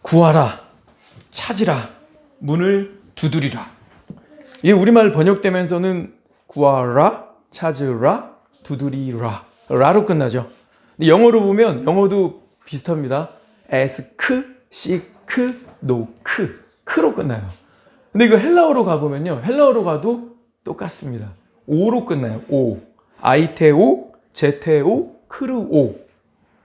구하라, 찾으라, 문을 두드리라. 이게 우리말 번역되면서는 구하라, 찾으라, 두드리라 라로 끝나죠. 근데 영어로 보면 영어도 비슷합니다. ask, seek, knock, 크로 끝나요. 근데 이거 헬라어로 가보면요, 헬라어로 가도 똑같습니다. 오로 끝나요. 오, 아이테오, 제테오, 크르오.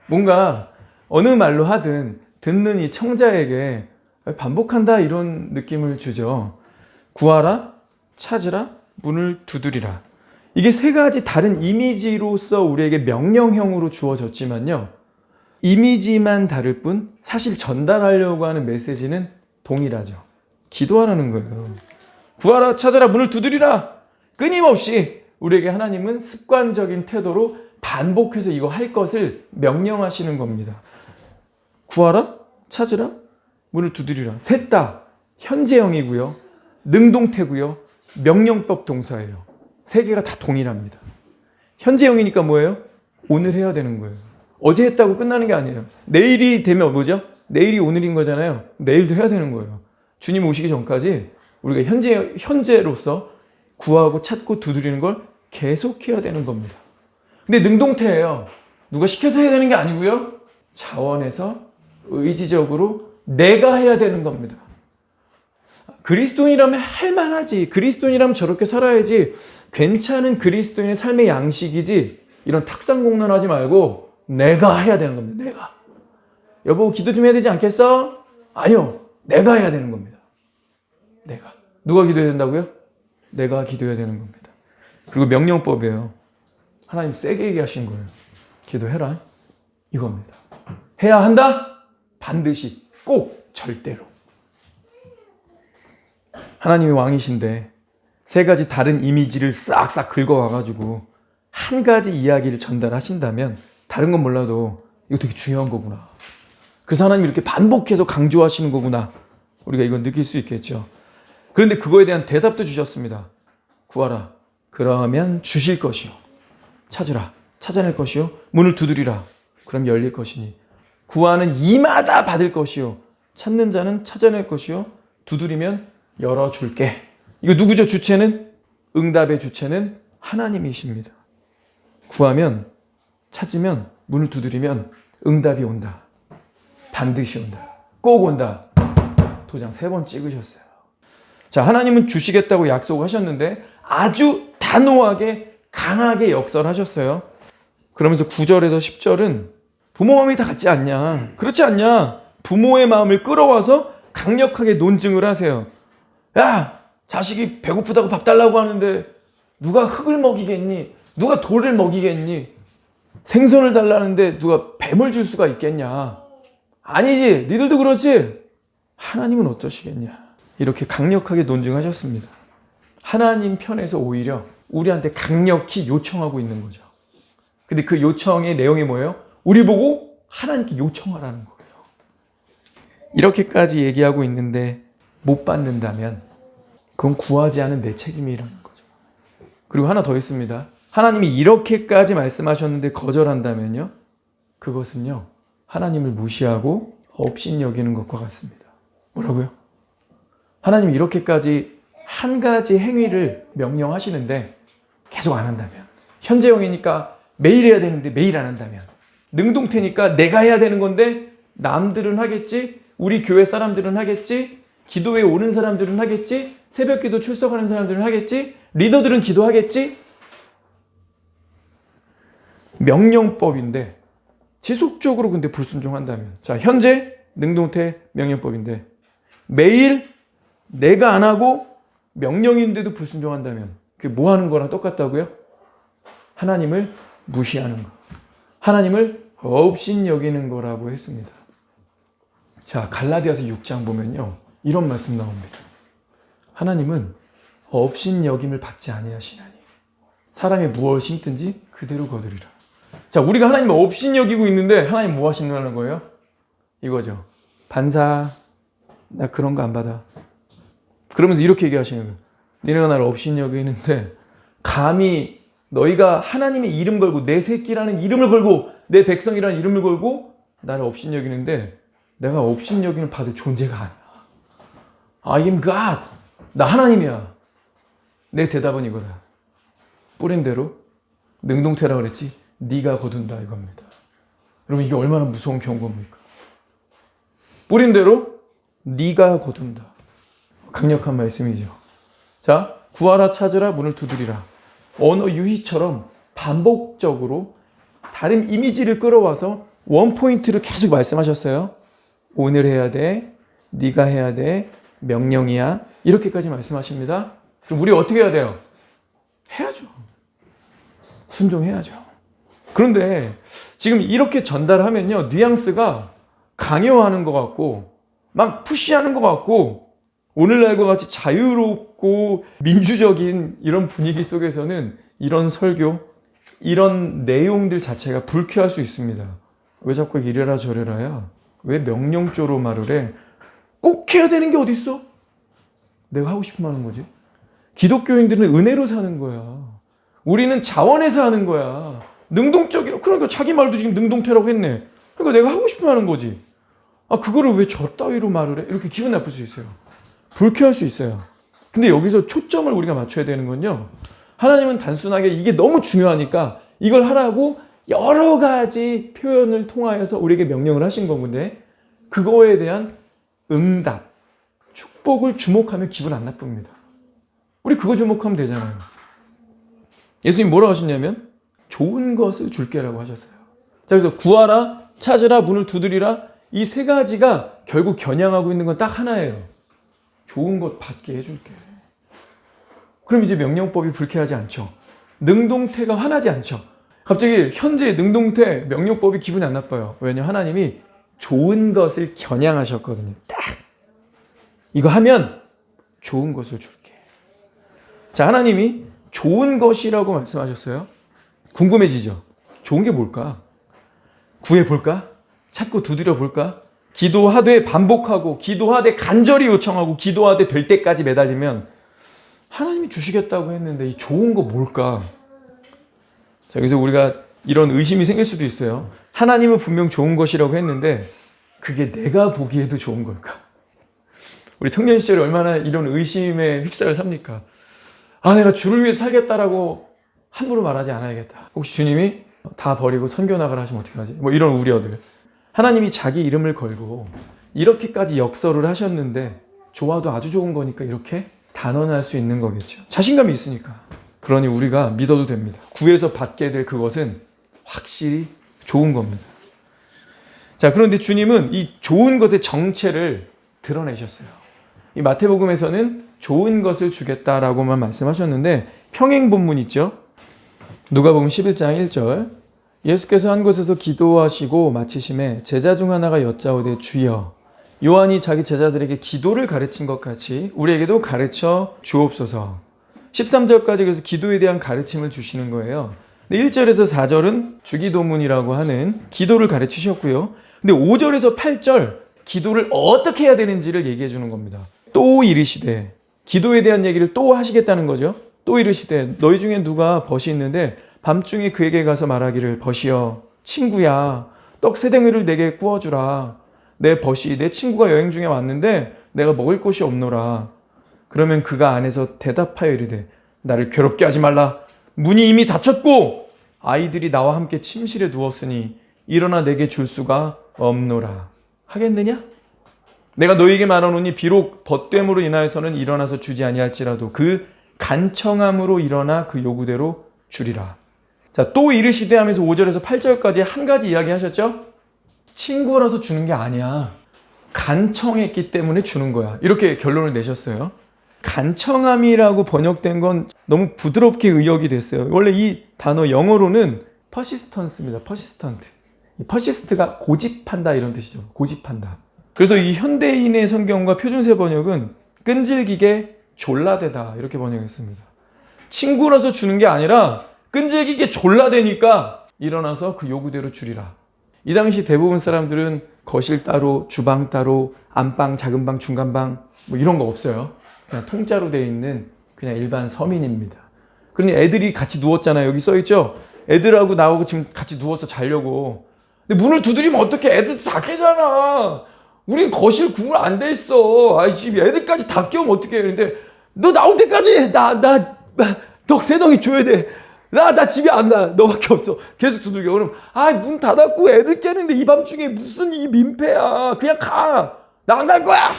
뭔가 어느 말로 하든 듣는 이 청자에게 반복한다 이런 느낌을 주죠. 구하라, 찾으라, 문을 두드리라. 이게 세 가지 다른 이미지로서 우리에게 명령형으로 주어졌지만요, 이미지만 다를 뿐 사실 전달하려고 하는 메시지는 동일하죠. 기도하라는 거예요. 구하라, 찾아라, 문을 두드리라. 끊임없이 우리에게 하나님은 습관적인 태도로 반복해서 이거 할 것을 명령하시는 겁니다. 구하라, 찾으라, 문을 두드리라. 셋 다 현재형이고요, 능동태고요, 명령법 동사예요. 세 개가 다 동일합니다. 현재형이니까 뭐예요? 오늘 해야 되는 거예요. 어제 했다고 끝나는 게 아니에요. 내일이 되면 뭐죠? 내일이 오늘인 거잖아요. 내일도 해야 되는 거예요. 주님 오시기 전까지 우리가 현재로서 구하고 찾고 두드리는 걸 계속해야 되는 겁니다. 근데 능동태예요. 누가 시켜서 해야 되는 게 아니고요, 자원해서 의지적으로 내가 해야 되는 겁니다. 그리스도인이라면 할만하지, 그리스도인이라면 저렇게 살아야지, 괜찮은 그리스도인의 삶의 양식이지, 이런 탁상공론하지 말고 내가 해야 되는 겁니다. 내가. 여보, 기도 좀 해야 되지 않겠어? 아니요, 내가 해야 되는 겁니다. 내가. 누가 기도해야 된다고요? 내가 기도해야 되는 겁니다. 그리고 명령법이에요. 하나님 세게 얘기하신 거예요. 기도해라, 이겁니다. 해야 한다? 반드시, 꼭, 절대로. 하나님이 왕이신데 세 가지 다른 이미지를 싹싹 긁어와가지고 한 가지 이야기를 전달하신다면 다른 건 몰라도 이거 되게 중요한 거구나. 그래서 하나님이 이렇게 반복해서 강조하시는 거구나. 우리가 이건 느낄 수 있겠죠. 그런데 그거에 대한 대답도 주셨습니다. 구하라, 그러면 주실 것이요. 찾으라, 찾아낼 것이요. 문을 두드리라, 그럼 열릴 것이니. 구하는 이마다 받을 것이요. 찾는 자는 찾아낼 것이요. 두드리면 열어줄게. 이거 누구죠? 주체는? 응답의 주체는 하나님이십니다. 구하면, 찾으면, 문을 두드리면 응답이 온다. 반드시 온다. 꼭 온다. 도장 3번 찍으셨어요. 자, 하나님은 주시겠다고 약속하셨는데 아주 단호하게 강하게 역설하셨어요. 그러면서 9절에서 10절은 부모 마음이 다 같지 않냐? 그렇지 않냐? 부모의 마음을 끌어와서 강력하게 논증을 하세요. 야, 자식이 배고프다고 밥 달라고 하는데 누가 흙을 먹이겠니? 누가 돌을 먹이겠니? 생선을 달라는데 누가 뱀을 줄 수가 있겠냐? 아니지, 니들도 그렇지? 하나님은 어떠시겠냐? 이렇게 강력하게 논증하셨습니다. 하나님 편에서 오히려 우리한테 강력히 요청하고 있는 거죠. 근데 그 요청의 내용이 뭐예요? 우리 보고 하나님께 요청하라는 거예요. 이렇게까지 얘기하고 있는데 못 받는다면 그건 구하지 않은 내 책임이라는 거죠. 그리고 하나 더 있습니다. 하나님이 이렇게까지 말씀하셨는데 거절한다면요, 그것은요, 하나님을 무시하고 업신여기는 것과 같습니다. 뭐라고요? 하나님이 이렇게까지 한 가지 행위를 명령하시는데 계속 안 한다면, 현재형이니까 매일 해야 되는데 매일 안 한다면, 능동태니까 내가 해야 되는 건데 남들은 하겠지, 우리 교회 사람들은 하겠지, 기도에 오는 사람들은 하겠지, 새벽기도 출석하는 사람들은 하겠지, 리더들은 기도하겠지. 명령법인데 지속적으로 근데 불순종한다면, 자, 현재 능동태 명령법인데 매일 내가 안 하고 명령인데도 불순종한다면 그게 뭐 하는 거랑 똑같다고요? 하나님을 무시하는 거, 하나님을 업신여기는 거라고 했습니다. 자, 갈라디아서 6장 보면요, 이런 말씀 나옵니다. 하나님은 업신여김을 받지 아니하시나니 사람이 무엇을 심든지 그대로 거두리라. 자, 우리가 하나님을 업신여기고 있는데 하나님 뭐 하신다는 거예요? 이거죠. 반사, 나 그런 거 안 받아. 그러면서 이렇게 얘기하시는 거예요. 니네가 나를 업신여기는데 감히 너희가 하나님의 이름 걸고 내 새끼라는 이름을 걸고 내 백성이라는 이름을 걸고 나를 업신여기는데 내가 업신여기는 받을 존재가 아니야. I am God. 나 하나님이야. 내 대답은 이거다. 뿌린 대로 능동태라 그랬지. 네가 거둔다 이겁니다. 여러분 이게 얼마나 무서운 경고입니까? 뿌린 대로 네가 거둔다. 강력한 말씀이죠. 자, 구하라 찾으라 문을 두드리라. 언어 유희처럼 반복적으로 다른 이미지를 끌어와서 원포인트를 계속 말씀하셨어요. 오늘 해야 돼. 네가 해야 돼. 명령이야. 이렇게까지 말씀하십니다. 그럼 우리 어떻게 해야 돼요? 해야죠. 순종해야죠. 그런데 지금 이렇게 전달하면요. 뉘앙스가 강요하는 것 같고 막 푸시하는 것 같고 오늘날과 같이 자유롭고 민주적인 이런 분위기 속에서는 이런 설교, 이런 내용들 자체가 불쾌할 수 있습니다. 왜 자꾸 이래라 저래라야? 왜 명령조로 말을 해? 꼭 해야 되는 게 어딨어? 내가 하고 싶으면 하는 거지. 기독교인들은 은혜로 사는 거야. 우리는 자원해서 하는 거야. 능동적이라. 그러니까 자기 말도 지금 능동태라고 했네. 그러니까 내가 하고 싶으면 하는 거지. 아, 그거를 왜 저 따위로 말을 해? 이렇게 기분 나쁠 수 있어요. 불쾌할 수 있어요. 근데 여기서 초점을 우리가 맞춰야 되는 건요. 하나님은 단순하게 이게 너무 중요하니까 이걸 하라고 여러 가지 표현을 통하여서 우리에게 명령을 하신 건데 그거에 대한 응답, 축복을 주목하면 기분 안 나쁩니다. 우리 그거 주목하면 되잖아요. 예수님 뭐라고 하셨냐면 좋은 것을 줄게라고 하셨어요. 자, 그래서 구하라, 찾으라, 문을 두드리라 이 세 가지가 결국 겨냥하고 있는 건 딱 하나예요. 좋은 것 받게 해줄게. 그럼 이제 명령법이 불쾌하지 않죠. 능동태가 화나지 않죠. 갑자기 현재 능동태 명령법이 기분이 안 나빠요. 왜냐하면 하나님이 좋은 것을 겨냥하셨거든요. 딱 이거 하면 좋은 것을 줄게. 자, 하나님이 좋은 것이라고 말씀하셨어요. 궁금해지죠? 좋은 게 뭘까? 구해볼까? 찾고 두드려볼까? 기도하되 반복하고 기도하되 간절히 요청하고 기도하되 될 때까지 매달리면 하나님이 주시겠다고 했는데 이 좋은 거 뭘까? 자, 그래서 우리가 이런 의심이 생길 수도 있어요. 하나님은 분명 좋은 것이라고 했는데 그게 내가 보기에도 좋은 걸까? 우리 청년 시절에 얼마나 이런 의심에 휩싸여 삽니까? 아, 내가 주를 위해서 살겠다라고 함부로 말하지 않아야겠다. 혹시 주님이 다 버리고 선교 나가라 하시면 어떡하지? 뭐 이런 우려들. 하나님이 자기 이름을 걸고 이렇게까지 역설을 하셨는데 좋아도 아주 좋은 거니까 이렇게 단언할 수 있는 거겠죠. 자신감이 있으니까. 그러니 우리가 믿어도 됩니다. 구해서 받게 될 그것은 확실히 좋은 겁니다. 자, 그런데 주님은 이 좋은 것의 정체를 드러내셨어요. 이 마태복음에서는 좋은 것을 주겠다라고만 말씀하셨는데 평행 본문 있죠. 누가복음 11장 1절 예수께서 한 곳에서 기도하시고 마치심에 제자 중 하나가 여짜오되 주여 요한이 자기 제자들에게 기도를 가르친 것 같이 우리에게도 가르쳐 주옵소서. 13절까지 그래서 기도에 대한 가르침을 주시는 거예요. 근데 1절에서 4절은 주기도문이라고 하는 기도를 가르치셨고요. 근데 5절에서 8절 기도를 어떻게 해야 되는지를 얘기해 주는 겁니다. 또 이르시되 기도에 대한 얘기를 또 하시겠다는 거죠. 또 이르시되 너희 중에 누가 벗이 있는데 밤중에 그에게 가서 말하기를 벗이여 친구야 떡 세 댕이를 내게 구워주라. 내 벗이 내 친구가 여행 중에 왔는데 내가 먹을 곳이 없노라. 그러면 그가 안에서 대답하여 이르되 나를 괴롭게 하지 말라. 문이 이미 닫혔고 아이들이 나와 함께 침실에 누웠으니 일어나 내게 줄 수가 없노라. 하겠느냐? 내가 너희에게 말하노니 비록 벗됨으로 인하여서는 일어나서 주지 아니할지라도 그 간청함으로 일어나 그 요구대로 주리라. 자, 또 이르시되 하면서 5절에서 8절까지 한 가지 이야기 하셨죠? 친구라서 주는 게 아니야. 간청했기 때문에 주는 거야. 이렇게 결론을 내셨어요. 간청함이라고 번역된 건 너무 부드럽게 의역이 됐어요. 원래 이 단어 영어로는 persistence입니다. persistent. persist가 고집한다 이런 뜻이죠. 고집한다. 그래서 이 현대인의 성경과 표준세 번역은 끈질기게 졸라대다 이렇게 번역했습니다. 친구라서 주는 게 아니라 끈질기게 졸라대니까 일어나서 그 요구대로 주리라. 이 당시 대부분 사람들은 거실 따로, 주방 따로, 안방, 작은 방, 중간 방 뭐 이런 거 없어요. 그냥 통짜로 되어 있는 그냥 일반 서민입니다. 그러니 애들이 같이 누웠잖아요. 여기 써 있죠? 애들하고 나하고 지금 같이 누워서 자려고. 근데 문을 두드리면 어떡해? 애들도 다 깨잖아. 우린 거실 구분 안 돼 있어. 아이 집 애들까지 다 끼우면 어떻게 해. 근데 너 나올 때까지 너 세 덩이 줘야 돼. 나 집에 안 나. 너밖에 없어. 계속 두들겨. 그럼 문 닫았고 애들 깨는데 이 밤중에 무슨 이 민폐야. 그냥 가. 나 안 갈 거야.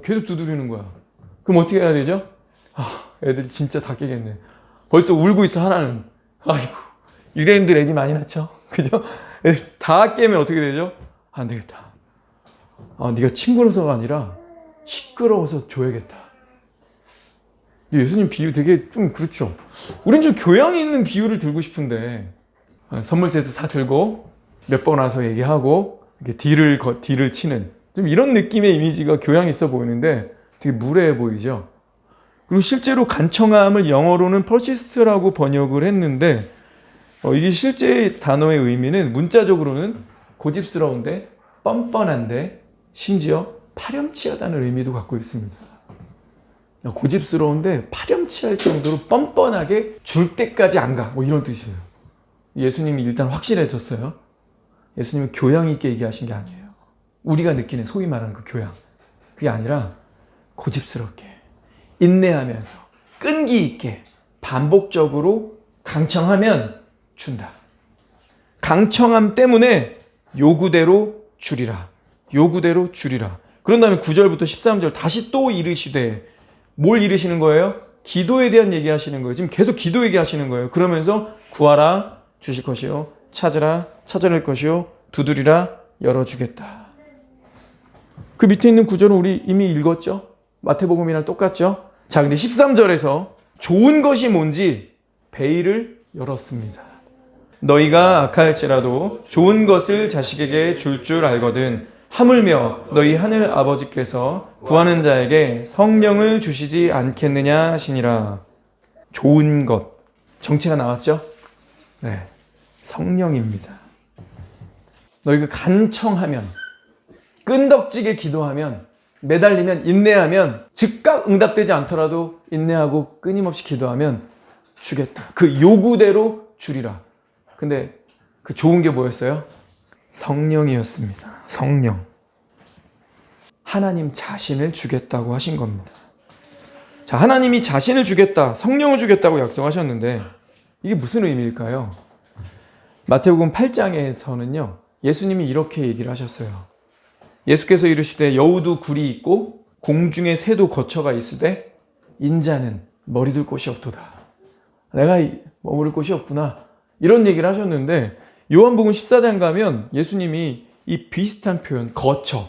계속 두드리는 거야. 그럼 어떻게 해야 되죠? 애들이 진짜 다 깨겠네. 벌써 울고 있어 하나는. 아이고 유대인들 애기 많이 낳죠. 그죠? 애들 다 깨면 어떻게 되죠? 안 되겠다. 네가 친구로서가 아니라 시끄러워서 줘야겠다. 예수님 비유 되게 좀 그렇죠. 우린 좀 교양이 있는 비유를 들고 싶은데 선물 세트 사 들고 몇 번 와서 얘기하고 이렇게 딜을 치는 좀 이런 느낌의 이미지가 교양 있어 보이는데 되게 무례해 보이죠. 그리고 실제로 간청함을 영어로는 퍼시스트라고 번역을 했는데 이게 실제 단어의 의미는 문자적으로는 고집스러운데 뻔뻔한데 심지어 파렴치하다는 의미도 갖고 있습니다. 고집스러운데 파렴치할 정도로 뻔뻔하게 줄 때까지 안 가. 이런 뜻이에요. 예수님이 일단 확실해졌어요. 예수님은 교양 있게 얘기하신 게 아니에요. 우리가 느끼는 소위 말하는 그 교양. 그게 아니라 고집스럽게 인내하면서 끈기 있게 반복적으로 강청하면 준다. 강청함 때문에 요구대로 주리라. 요구대로 주리라. 그런 다음에 9절부터 13절 다시 또 이르시되 뭘 이르시는 거예요? 기도에 대한 얘기하시는 거예요. 지금 계속 기도 얘기하시는 거예요. 그러면서 구하라 주실 것이요 찾으라 찾아낼 것이요 두드리라 열어주겠다. 그 밑에 있는 구절은 우리 이미 읽었죠? 마태복음이랑 똑같죠? 자, 근데 13절에서 좋은 것이 뭔지 베일을 열었습니다. 너희가 악할지라도 좋은 것을 자식에게 줄 줄 알거든 하물며 너희 하늘 아버지께서 구하는 자에게 성령을 주시지 않겠느냐 하시니라. 좋은 것. 정체가 나왔죠? 네, 성령입니다. 너희가 간청하면, 끈덕지게 기도하면, 매달리면, 인내하면, 즉각 응답되지 않더라도 인내하고 끊임없이 기도하면 주겠다. 그 요구대로 주리라. 근데 그 좋은 게 뭐였어요? 성령이었습니다. 성령. 하나님 자신을 주겠다고 하신 겁니다. 자, 하나님이 자신을 주겠다, 성령을 주겠다고 약속하셨는데 이게 무슨 의미일까요? 마태복음 8장에서는요. 예수님이 이렇게 얘기를 하셨어요. 예수께서 이르시되 여우도 굴이 있고 공중에 새도 거처가 있으되 인자는 머리둘 곳이 없도다. 내가 머무를 곳이 없구나. 이런 얘기를 하셨는데 요한복음 14장 가면 예수님이 이 비슷한 표현, 거처.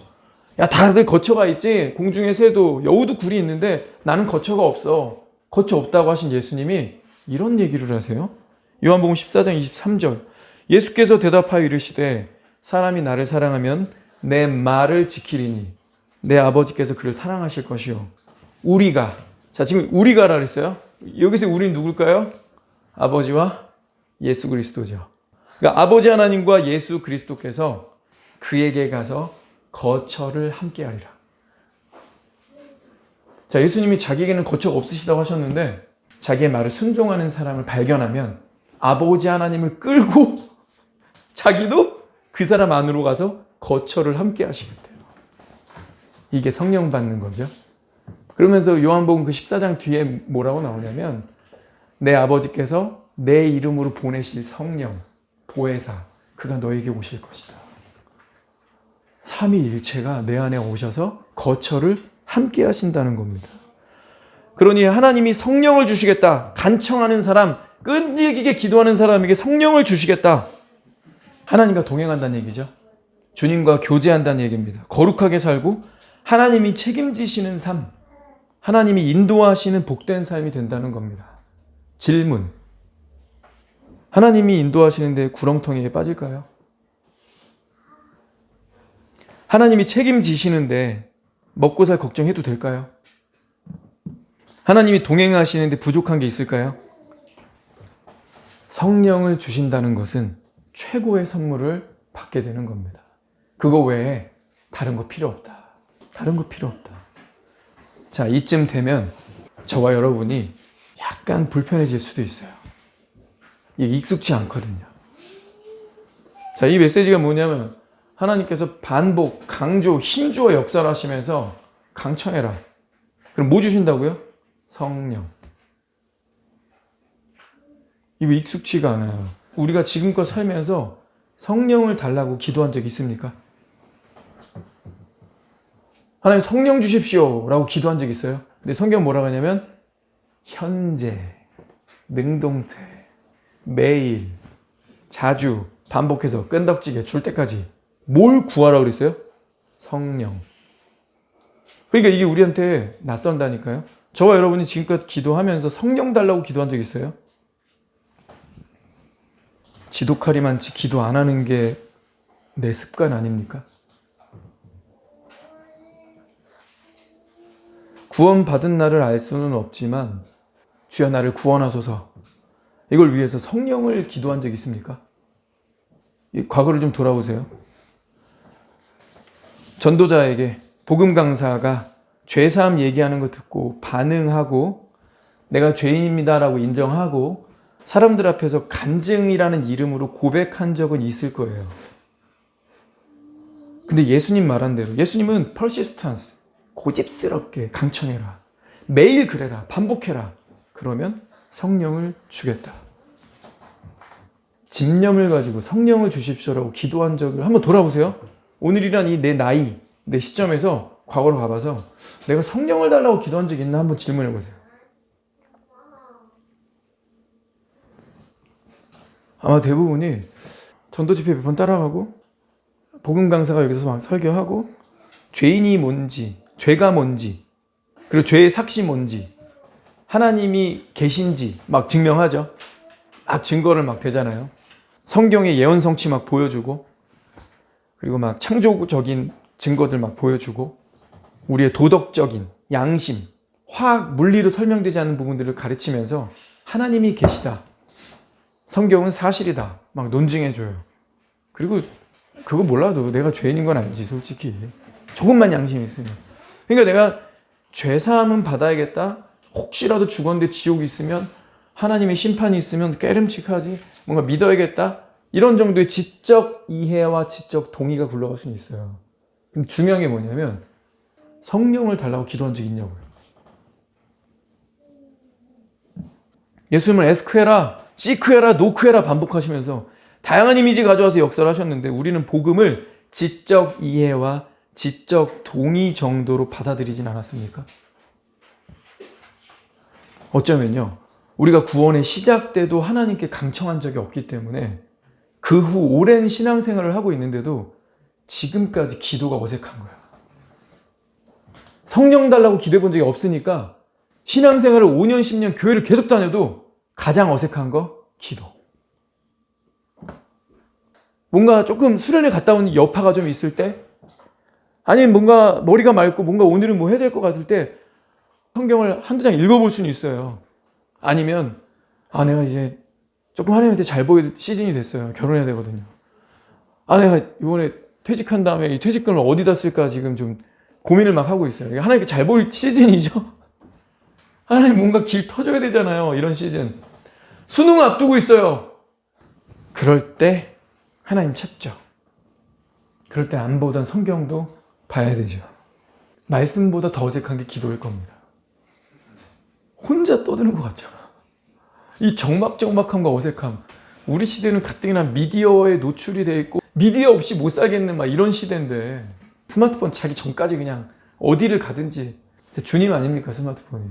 야, 다들 거처가 있지. 공중에 새도, 여우도 굴이 있는데 나는 거처가 없어. 거처 없다고 하신 예수님이 이런 얘기를 하세요. 요한복음 14장 23절. 예수께서 대답하여 이르시되 사람이 나를 사랑하면 내 말을 지키리니 내 아버지께서 그를 사랑하실 것이요. 우리가. 자, 지금 우리가라 그랬어요. 여기서 우리는 누굴까요? 아버지와 예수 그리스도죠. 그러니까 아버지 하나님과 예수 그리스도께서 그에게 가서 거처를 함께 하리라. 자, 예수님이 자기에게는 거처가 없으시다고 하셨는데 자기의 말을 순종하는 사람을 발견하면 아버지 하나님을 끌고 자기도 그 사람 안으로 가서 거처를 함께 하시겠대요. 이게 성령 받는 거죠. 그러면서 요한복음 그 14장 뒤에 뭐라고 나오냐면 내 아버지께서 내 이름으로 보내실 성령, 보혜사, 그가 너에게 오실 것이다. 삼위일체가 내 안에 오셔서 거처를 함께 하신다는 겁니다. 그러니 하나님이 성령을 주시겠다. 간청하는 사람, 끈질기게 기도하는 사람에게 성령을 주시겠다. 하나님과 동행한다는 얘기죠. 주님과 교제한다는 얘기입니다. 거룩하게 살고 하나님이 책임지시는 삶, 하나님이 인도하시는 복된 삶이 된다는 겁니다. 질문. 하나님이 인도하시는데 구렁텅이에 빠질까요? 하나님이 책임지시는데 먹고 살 걱정해도 될까요? 하나님이 동행하시는데 부족한 게 있을까요? 성령을 주신다는 것은 최고의 선물을 받게 되는 겁니다. 그거 외에 다른 거 필요 없다. 다른 거 필요 없다. 자, 이쯤 되면 저와 여러분이 약간 불편해질 수도 있어요. 이게 익숙치 않거든요. 자, 이 메시지가 뭐냐면 하나님께서 반복, 강조, 힘주어 역사를 하시면서 강청해라. 그럼 뭐 주신다고요? 성령. 이거 익숙치가 않아요. 우리가 지금껏 살면서 성령을 달라고 기도한 적 있습니까? 하나님 성령 주십시오 라고 기도한 적 있어요? 근데 성경 뭐라고 하냐면 현재, 능동태, 매일, 자주, 반복해서 끈덕지게 줄 때까지 뭘 구하라고 그랬어요? 성령. 그러니까 이게 우리한테 낯선다니까요. 저와 여러분이 지금껏 기도하면서 성령 달라고 기도한 적 있어요? 지독하리만치 기도 안 하는 게 내 습관 아닙니까? 구원받은 나를 알 수는 없지만 주여 나를 구원하소서, 이걸 위해서 성령을 기도한 적 있습니까? 이 과거를 좀 돌아보세요. 전도자에게 복음 강사가 죄사함 얘기하는 거 듣고 반응하고 내가 죄인입니다라고 인정하고 사람들 앞에서 간증이라는 이름으로 고백한 적은 있을 거예요. 근데 예수님 말한 대로, 예수님은 persistence, 고집스럽게 강청해라, 매일 그래라, 반복해라, 그러면 성령을 주겠다. 집념을 가지고 성령을 주십시오라고 기도한 적을 한번 돌아보세요. 오늘이란 이 내 나이, 내 시점에서 과거로 가봐서 내가 성령을 달라고 기도한 적 있나 한번 질문해 보세요. 아마 대부분이 전도 집회 몇 번 따라가고 복음 강사가 여기서 막 설교하고 죄인이 뭔지, 죄가 뭔지, 그리고 죄의 삭시 뭔지, 하나님이 계신지 막 증명하죠. 막 증거를 막 대잖아요. 성경의 예언 성취 막 보여주고, 그리고 막 창조적인 증거들 막 보여주고, 우리의 도덕적인 양심, 화학, 물리로 설명되지 않는 부분들을 가르치면서 하나님이 계시다, 성경은 사실이다 막 논증해줘요. 그리고 그거 몰라도 내가 죄인인 건 알지, 솔직히. 조금만 양심이 있으면. 그러니까 내가 죄사함은 받아야겠다, 혹시라도 죽었는데 지옥이 있으면, 하나님의 심판이 있으면 깨름칙하지, 뭔가 믿어야겠다, 이런 정도의 지적 이해와 지적 동의가 굴러갈 수는 있어요. 근데 중요한 게 뭐냐면 성령을 달라고 기도한 적이 있냐고요. 예수님은 에스크해라, 시크해라, 노크해라 반복하시면서 다양한 이미지 가져와서 역사를 하셨는데, 우리는 복음을 지적 이해와 지적 동의 정도로 받아들이진 않았습니까? 어쩌면요, 우리가 구원의 시작 때도 하나님께 강청한 적이 없기 때문에 그 후 오랜 신앙생활을 하고 있는데도 지금까지 기도가 어색한 거야. 성령 달라고 기도해 본 적이 없으니까 신앙생활을 5년, 10년 교회를 계속 다녀도 가장 어색한 거 기도. 뭔가 조금 수련회 갔다 온 여파가 좀 있을 때, 아니면 뭔가 머리가 맑고 뭔가 오늘은 뭐 해야 될 것 같을 때 성경을 한두 장 읽어볼 수는 있어요. 아니면 내가 이제 조금 하나님한테 잘 보일 시즌이 됐어요. 결혼해야 되거든요. 내가 이번에 퇴직한 다음에 이 퇴직금을 어디다 쓸까 지금 좀 고민을 막 하고 있어요. 하나님께 잘 보일 시즌이죠. 하나님 뭔가 길 터줘야 되잖아요. 이런 시즌. 수능 앞두고 있어요. 그럴 때 하나님 찾죠. 그럴 때 안 보던 성경도 봐야 되죠. 말씀보다 더 어색한 게 기도일 겁니다. 혼자 떠드는 것 같잖아. 이 적막적막함과 어색함. 우리 시대는 가뜩이나 미디어에 노출이 돼 있고 미디어 없이 못 살겠는 막 이런 시대인데, 스마트폰 자기 전까지 그냥 어디를 가든지 주님 아닙니까, 스마트폰이.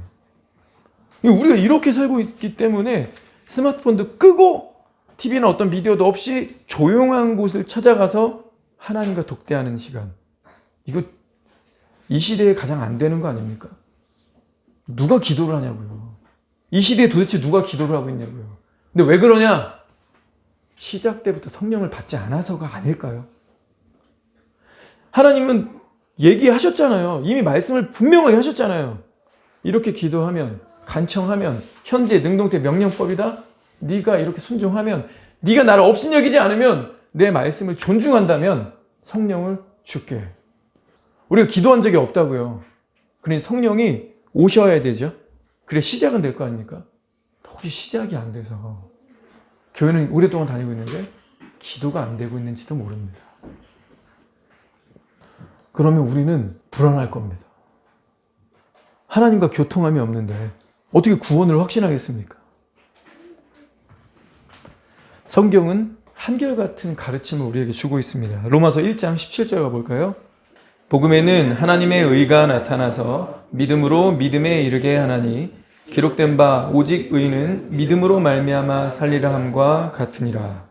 우리가 이렇게 살고 있기 때문에 스마트폰도 끄고 TV나 어떤 미디어도 없이 조용한 곳을 찾아가서 하나님과 독대하는 시간. 이거 이 시대에 가장 안 되는 거 아닙니까? 누가 기도를 하냐고요. 이 시대에 도대체 누가 기도를 하고 있냐고요. 근데 왜 그러냐? 시작 때부터 성령을 받지 않아서가 아닐까요? 하나님은 얘기하셨잖아요. 이미 말씀을 분명하게 하셨잖아요. 이렇게 기도하면, 간청하면, 현재 능동태 명령법이다. 네가 이렇게 순종하면, 네가 나를 업신여기지 않으면, 내 말씀을 존중한다면 성령을 줄게. 우리가 기도한 적이 없다고요. 그러니 성령이 오셔야 되죠. 그래 시작은 될 거 아닙니까? 혹시 시작이 안 돼서 교회는 오랫동안 다니고 있는데 기도가 안 되고 있는지도 모릅니다. 그러면 우리는 불안할 겁니다. 하나님과 교통함이 없는데 어떻게 구원을 확신하겠습니까? 성경은 한결같은 가르침을 우리에게 주고 있습니다. 로마서 1장 17절 가볼까요? 복음에는 하나님의 의가 나타나서 믿음으로 믿음에 이르게 하나니 기록된 바 오직 의는 믿음으로 말미암아 살리라 함과 같으니라.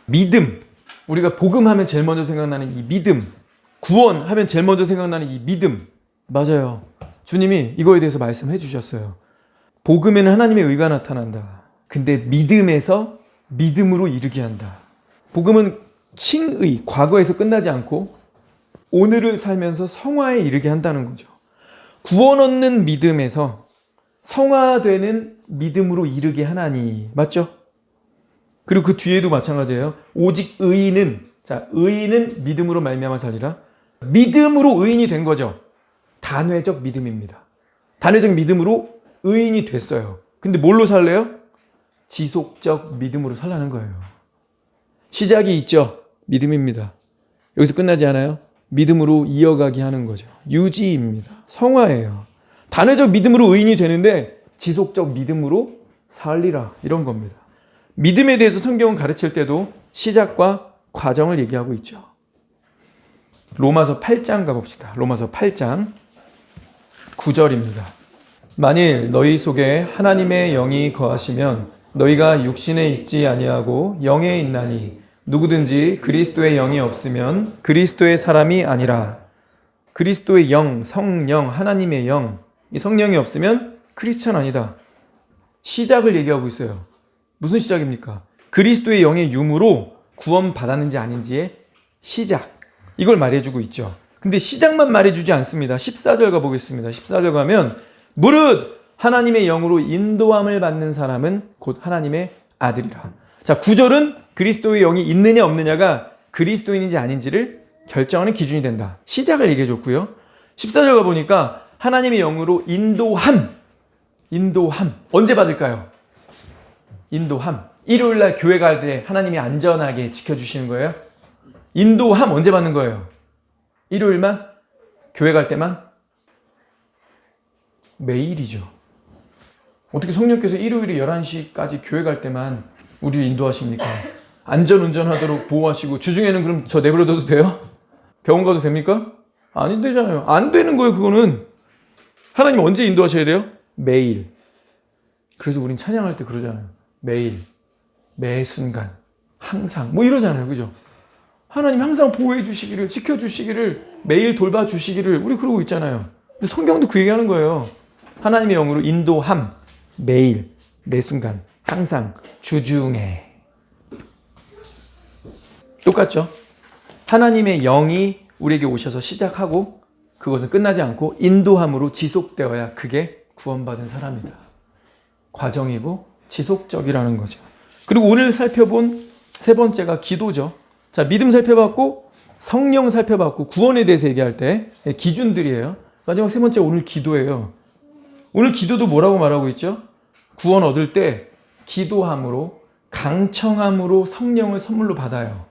믿음, 우리가 복음하면 제일 먼저 생각나는 이 믿음, 구원하면 제일 먼저 생각나는 이 믿음. 맞아요. 주님이 이거에 대해서 말씀해 주셨어요. 복음에는 하나님의 의가 나타난다. 근데 믿음에서 믿음으로 이르게 한다. 복음은 칭의, 과거에서 끝나지 않고 오늘을 살면서 성화에 이르게 한다는 거죠. 구원 얻는 믿음에서 성화되는 믿음으로 이르게 하나니. 맞죠? 그리고 그 뒤에도 마찬가지예요. 오직 의인은, 자, 의인은 믿음으로 말미암아 살리라. 믿음으로 의인이 된 거죠. 단회적 믿음입니다. 단회적 믿음으로 의인이 됐어요. 근데 뭘로 살래요? 지속적 믿음으로 살라는 거예요. 시작이 있죠. 믿음입니다. 여기서 끝나지 않아요. 믿음으로 이어가게 하는 거죠. 유지입니다. 성화예요. 단회적 믿음으로 의인이 되는데 지속적 믿음으로 살리라. 이런 겁니다. 믿음에 대해서 성경은 가르칠 때도 시작과 과정을 얘기하고 있죠. 로마서 8장 가봅시다. 로마서 8장 9절입니다. 만일 너희 속에 하나님의 영이 거하시면 너희가 육신에 있지 아니하고 영에 있나니 누구든지 그리스도의 영이 없으면 그리스도의 사람이 아니라. 그리스도의 영, 성령, 하나님의 영, 이 성령이 없으면 크리스천 아니다. 시작을 얘기하고 있어요. 무슨 시작입니까? 그리스도의 영의 유무로 구원받았는지 아닌지의 시작. 이걸 말해주고 있죠. 근데 시작만 말해주지 않습니다. 14절 가보겠습니다. 14절 가면 무릇 하나님의 영으로 인도함을 받는 사람은 곧 하나님의 아들이라. 자, 9절은 그리스도의 영이 있느냐 없느냐가 그리스도인인지 아닌지를 결정하는 기준이 된다. 시작을 얘기해 줬고요. 14절 가보니까 하나님의 영으로 인도함. 언제 받을까요? 인도함. 일요일날 교회 갈 때 하나님이 안전하게 지켜주시는 거예요? 인도함 언제 받는 거예요? 일요일만? 교회 갈 때만? 매일이죠. 어떻게 성령께서 일요일에 11시까지 교회 갈 때만 우리를 인도하십니까? 안전운전하도록 보호하시고 주중에는 그럼 저 내버려둬도 돼요? 병원 가도 됩니까? 안 되잖아요. 안 되는 거예요. 그거는. 하나님 언제 인도하셔야 돼요? 매일. 그래서 우린 찬양할 때 그러잖아요. 매일, 매 순간, 항상 뭐 이러잖아요. 그죠? 하나님 항상 보호해 주시기를, 지켜주시기를, 매일 돌봐주시기를 우리 그러고 있잖아요. 근데 성경도 그 얘기하는 거예요. 하나님의 영으로 인도함. 매일, 매 순간, 항상, 주중에. 똑같죠? 하나님의 영이 우리에게 오셔서 시작하고 그것은 끝나지 않고 인도함으로 지속되어야 그게 구원받은 사람이다. 과정이고 지속적이라는 거죠. 그리고 오늘 살펴본 세 번째가 기도죠. 자, 믿음 살펴봤고 성령 살펴봤고 구원에 대해서 얘기할 때 기준들이에요. 마지막 세 번째 오늘 기도예요. 오늘 기도도 뭐라고 말하고 있죠? 구원 얻을 때 기도함으로 강청함으로 성령을 선물로 받아요.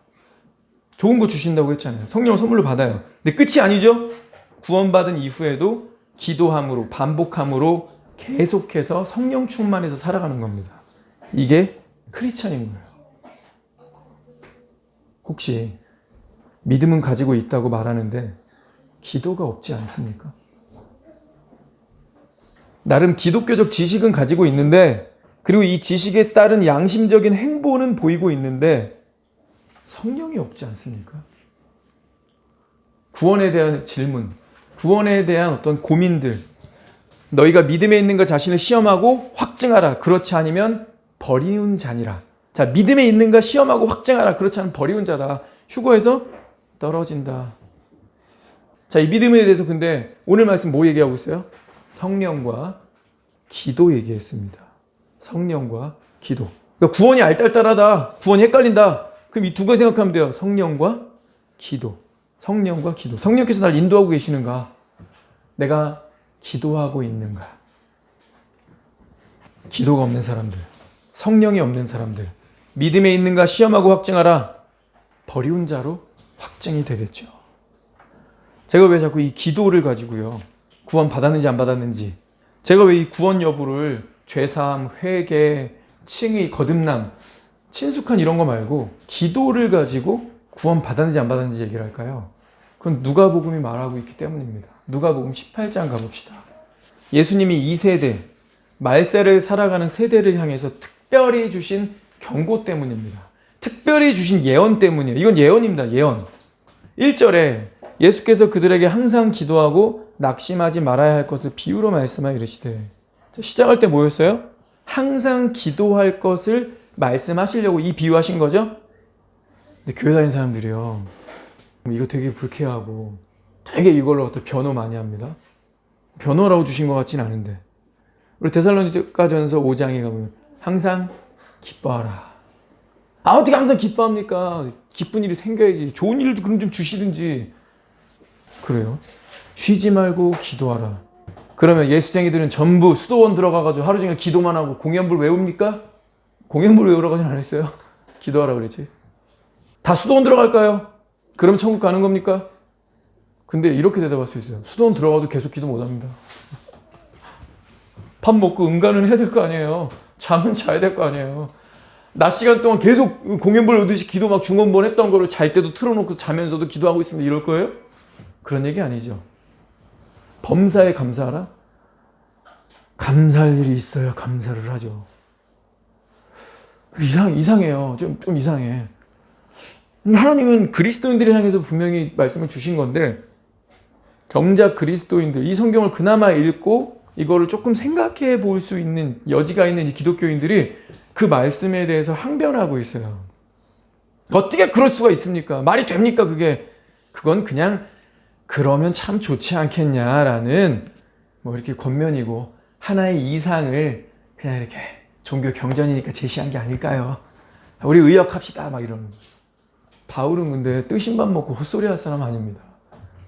좋은 거 주신다고 했잖아요. 성령을 선물로 받아요. 근데 끝이 아니죠? 구원받은 이후에도 기도함으로 반복함으로 계속해서 성령 충만해서 살아가는 겁니다. 이게 크리스찬인 거예요. 혹시 믿음은 가지고 있다고 말하는데 기도가 없지 않습니까? 나름 기독교적 지식은 가지고 있는데 그리고 이 지식에 따른 양심적인 행보는 보이고 있는데 성령이 없지 않습니까? 구원에 대한 질문, 구원에 대한 어떤 고민들, 너희가 믿음에 있는 것 자신을 시험하고 확증하라. 그렇지 않으면 버리운 자니라. 자, 믿음에 있는가 시험하고 확증하라. 그렇지 않으면 버리운 자다. 휴거에서 떨어진다. 자, 이 믿음에 대해서 근데 오늘 말씀 뭐 얘기하고 있어요? 성령과 기도 얘기했습니다. 성령과 기도. 그러니까 구원이 알딸딸하다. 구원이 헷갈린다. 그럼 이 두 가지 생각하면 돼요. 성령과 기도. 성령과 기도. 성령께서 날 인도하고 계시는가? 내가 기도하고 있는가? 기도가 없는 사람들, 성령이 없는 사람들, 믿음에 있는가 시험하고 확증하라. 버리운 자로 확증이 되겠죠. 제가 왜 자꾸 이 기도를 가지고요, 구원 받았는지 안 받았는지, 제가 왜 이 구원 여부를 죄사함, 회개, 칭의, 거듭남, 친숙한 이런 거 말고 기도를 가지고 구원 받았는지 안 받았는지 얘기를 할까요? 그건 누가복음이 말하고 있기 때문입니다. 누가복음 18장 가봅시다. 예수님이 이 세대, 말세를 살아가는 세대를 향해서 특별히 주신 경고 때문입니다. 특별히 주신 예언 때문이에요. 이건 예언입니다. 예언. 1절에 예수께서 그들에게 항상 기도하고 낙심하지 말아야 할 것을 비유로 말씀하여 이르시되, 시작할 때 뭐였어요? 항상 기도할 것을 말씀하시려고 이 비유하신 거죠? 근데 교회 다니는 사람들이요, 이거 되게 불쾌하고 되게 이걸로 갖다 변호 많이 합니다. 변호라고 주신 것 같진 않은데, 우리 데살로니가전서 5장에 가보면 항상 기뻐하라. 어떻게 항상 기뻐합니까? 기쁜 일이 생겨야지. 좋은 일을 그럼 좀 주시든지. 그래요. 쉬지 말고 기도하라. 그러면 예수쟁이들은 전부 수도원 들어가가지고 하루 종일 기도만 하고 공연불 외웁니까? 공연불 외우라고 하진 않았어요. 기도하라 그랬지. 다 수도원 들어갈까요? 그럼 천국 가는 겁니까? 근데 이렇게 대답할 수 있어요. 수도원 들어가도 계속 기도 못합니다. 밥 먹고 응가는 해야 될 거 아니에요. 잠은 자야 될 거 아니에요. 낮 시간 동안 계속 공연불 오듯이 기도 막 중원본 했던 거를 잘 때도 틀어놓고 자면서도 기도하고 있으면 이럴 거예요? 그런 얘기 아니죠. 범사에 감사하라? 감사할 일이 있어야 감사를 하죠. 이상해요. 좀 이상해. 하나님은 그리스도인들을 향해서 분명히 말씀을 주신 건데, 정작 그리스도인들, 이 성경을 그나마 읽고 이거를 조금 생각해 볼 수 있는 여지가 있는 이 기독교인들이 그 말씀에 대해서 항변하고 있어요. 어떻게 그럴 수가 있습니까? 말이 됩니까 그게? 그건 그냥 그러면 참 좋지 않겠냐라는 뭐 이렇게 권면이고, 하나의 이상을 그냥 이렇게 종교 경전이니까 제시한 게 아닐까요? 우리 의역합시다 막 이러는. 바울은 근데 뜨신 밥 먹고 헛소리 할 사람 아닙니다.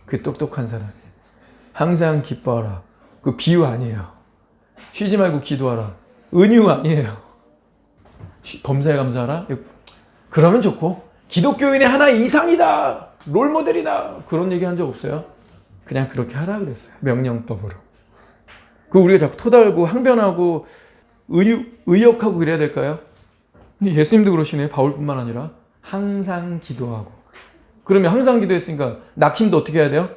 그 똑똑한 사람이. 항상 기뻐하라. 그 비유 아니에요. 쉬지 말고 기도하라. 은유 아니에요. 범사에 감사하라? 그러면 좋고, 기독교인의 하나의 이상이다, 롤모델이다, 그런 얘기 한 적 없어요. 그냥 그렇게 하라 그랬어요. 명령법으로. 그 우리가 자꾸 토달고 항변하고 의역하고 그래야 될까요? 예수님도 그러시네요. 바울뿐만 아니라 항상 기도하고. 그러면 항상 기도했으니까 낙심도 어떻게 해야 돼요?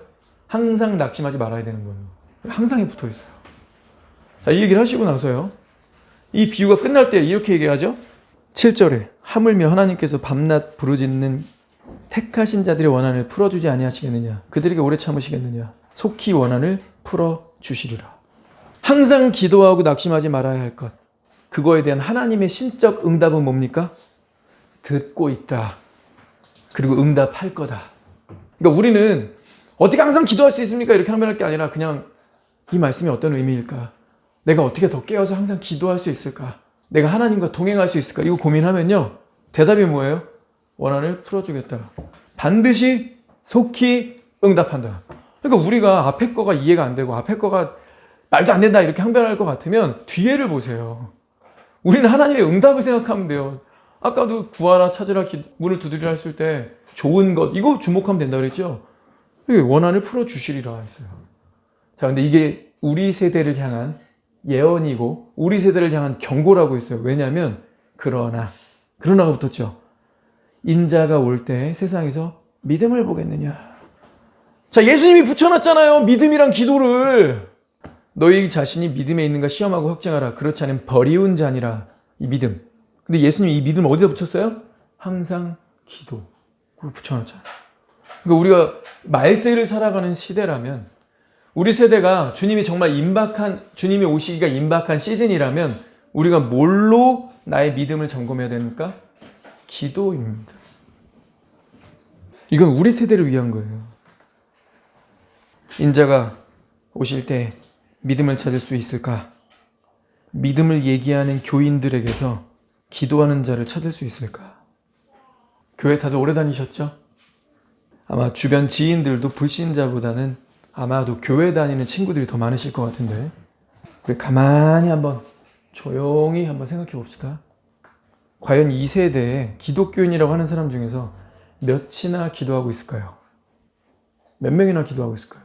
항상 낙심하지 말아야 되는 거예요. 항상에 붙어 있어요. 자, 이 얘기를 하시고 나서요, 이 비유가 끝날 때 이렇게 얘기하죠. 7절에 하물며 하나님께서 밤낮 부르짖는 택하신 자들의 원한을 풀어주지 아니하시겠느냐, 그들에게 오래 참으시겠느냐, 속히 원한을 풀어주시리라. 항상 기도하고 낙심하지 말아야 할 것, 그거에 대한 하나님의 신적 응답은 뭡니까? 듣고 있다. 그리고 응답할 거다. 그러니까 우리는 어떻게 항상 기도할 수 있습니까? 이렇게 항변할 게 아니라 그냥 이 말씀이 어떤 의미일까? 내가 어떻게 더 깨어서 항상 기도할 수 있을까? 내가 하나님과 동행할 수 있을까? 이거 고민하면요, 대답이 뭐예요? 원한을 풀어주겠다. 반드시 속히 응답한다. 그러니까 우리가 앞에 거가 이해가 안 되고 앞에 거가 말도 안 된다 이렇게 항변할 것 같으면 뒤에를 보세요. 우리는 하나님의 응답을 생각하면 돼요. 아까도 구하라, 찾으라, 문을 두드리라 했을 때 좋은 것, 이거 주목하면 된다 그랬죠? 원한을 풀어주시리라 했어요. 자, 근데 이게 우리 세대를 향한 예언이고 우리 세대를 향한 경고라고 했어요. 왜냐하면 그러나가 붙었죠. 인자가 올 때 세상에서 믿음을 보겠느냐. 자, 예수님이 붙여놨잖아요. 믿음이란 기도를. 너희 자신이 믿음에 있는가 시험하고 확증하라. 그렇지 않으면 버리운 자니라. 이 믿음. 근데 예수님이 이 믿음을 어디다 붙였어요? 항상 기도. 그걸 붙여놨잖아요. 그러니까 우리가 말세를 살아가는 시대라면, 우리 세대가 주님이 정말 주님이 오시기가 임박한 시즌이라면 우리가 뭘로 나의 믿음을 점검해야 됩니까? 기도입니다. 이건 우리 세대를 위한 거예요. 인자가 오실 때 믿음을 찾을 수 있을까? 믿음을 얘기하는 교인들에게서 기도하는 자를 찾을 수 있을까? 교회 다들 오래 다니셨죠? 아마 주변 지인들도 불신자보다는 아마도 교회 다니는 친구들이 더 많으실 것 같은데, 우리 가만히 한번 조용히 한번 생각해 봅시다. 과연 이 세대에 기독교인이라고 하는 사람 중에서 몇이나 기도하고 있을까요? 몇 명이나 기도하고 있을까요?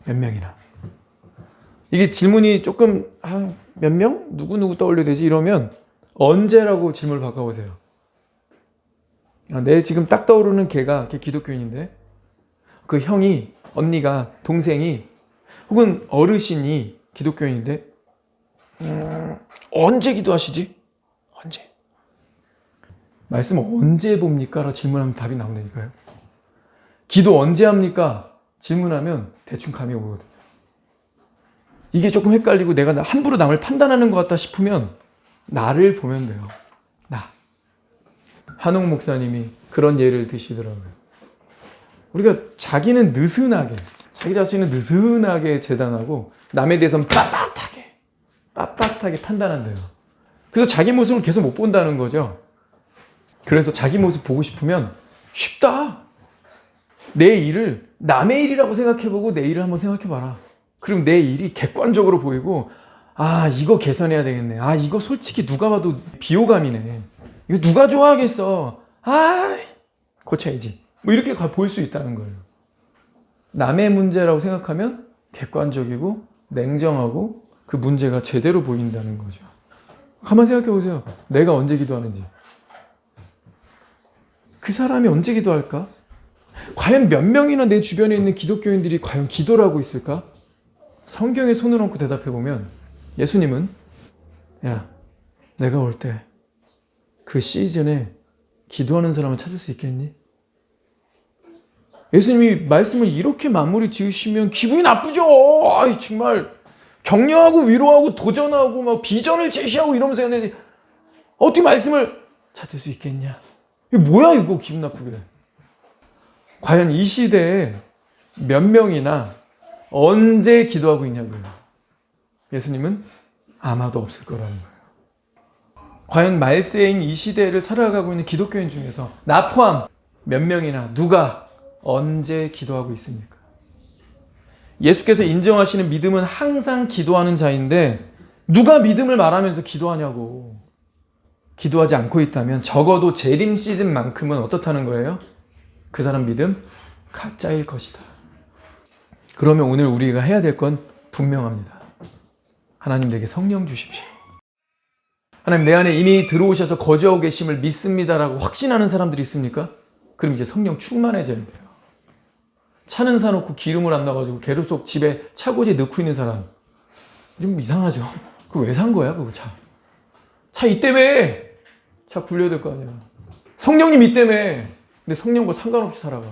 몇 명이나? 이게 질문이 조금 몇 명? 누구 떠올려야 되지? 이러면 언제라고 질문을 바꿔보세요. 내 지금 딱 떠오르는 걔가 기독교인인데 그 형이, 언니가, 동생이 혹은 어르신이 기독교인인데 언제 기도하시지? 언제? 말씀 언제 봅니까? 라고 질문하면 답이 나온다니까요. 기도 언제 합니까? 질문하면 대충 감이 오거든요. 이게 조금 헷갈리고 내가 함부로 남을 판단하는 것 같다 싶으면 나를 보면 돼요. 나. 한옥 목사님이 그런 예를 드시더라고요. 우리가 자기는 느슨하게, 자기 자신은 느슨하게 재단하고 남에 대해서는 빳빳하게 판단한대요. 그래서 자기 모습을 계속 못 본다는 거죠. 그래서 자기 모습 보고 싶으면 쉽다. 내 일을 남의 일이라고 생각해보고 내 일을 한번 생각해봐라. 그럼 내 일이 객관적으로 보이고 이거 개선해야 되겠네. 이거 솔직히 누가 봐도 비호감이네. 이거 누가 좋아하겠어. 고쳐야지. 뭐 이렇게 볼 수 있다는 거예요. 남의 문제라고 생각하면 객관적이고 냉정하고 그 문제가 제대로 보인다는 거죠. 한번 생각해 보세요. 내가 언제 기도하는지. 그 사람이 언제 기도할까? 과연 몇 명이나 내 주변에 있는 기독교인들이 과연 기도를 하고 있을까? 성경에 손을 얹고 대답해 보면 예수님은 내가 올 때 그 시즌에 기도하는 사람을 찾을 수 있겠니? 예수님이 말씀을 이렇게 마무리 지으시면 기분이 나쁘죠. 정말 격려하고 위로하고 도전하고 막 비전을 제시하고 이러면서 했는데 어떻게 말씀을 찾을 수 있겠냐? 이거 뭐야 이거 기분 나쁘게. 과연 이 시대에 몇 명이나 언제 기도하고 있냐고요. 예수님은 아마도 없을 거라는 거예요. 과연 말세인 이 시대를 살아가고 있는 기독교인 중에서 나 포함 몇 명이나 누가 언제 기도하고 있습니까? 예수께서 인정하시는 믿음은 항상 기도하는 자인데 누가 믿음을 말하면서 기도하냐고. 기도하지 않고 있다면 적어도 재림 시즌만큼은 어떻다는 거예요? 그 사람 믿음 가짜일 것이다. 그러면 오늘 우리가 해야 될 건 분명합니다. 하나님 내게 성령 주십시오. 하나님 내 안에 이미 들어오셔서 거주하고 계심을 믿습니다라고 확신하는 사람들이 있습니까? 그럼 이제 성령 충만해져야 돼요. 차는 사놓고 기름을 안 넣어가지고 계속 집에 차고지에 넣고 있는 사람 좀 이상하죠? 그거 왜 산 거야 그거 차? 차 이때문에 차 굴려야 될 거 아니야. 성령님 이때문에. 근데 성령과 상관없이 살아가.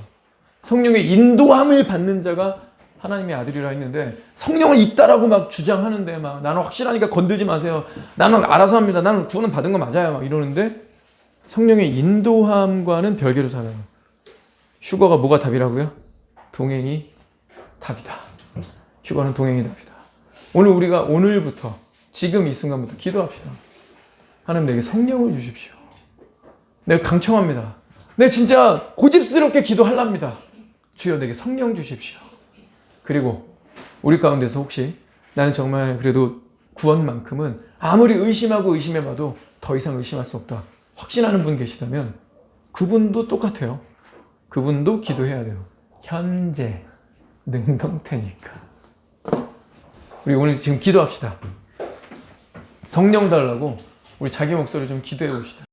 성령의 인도함을 받는 자가 하나님의 아들이라 했는데 성령은 있다라고 막 주장하는데 막 나는 확실하니까 건들지 마세요. 나는 알아서 합니다. 나는 구원은 받은 거 맞아요. 막 이러는데 성령의 인도함과는 별개로 살아요. 휴거가 뭐가 답이라고요? 동행이 답이다. 휴거는 동행이 답이다. 오늘 우리가 오늘부터 지금 이 순간부터 기도합시다. 하나님 내게 성령을 주십시오. 내가 강청합니다. 내가 진짜 고집스럽게 기도하랍니다. 주여 내게 성령 주십시오. 그리고 우리 가운데서 혹시 나는 정말 그래도 구원만큼은 아무리 의심하고 의심해봐도 더 이상 의심할 수 없다. 확신하는 분 계시다면 그분도 똑같아요. 그분도 기도해야 돼요. 현재 능동태니까. 우리 오늘 지금 기도합시다. 성령 달라고 우리 자기 목소리 좀 기도해 봅시다.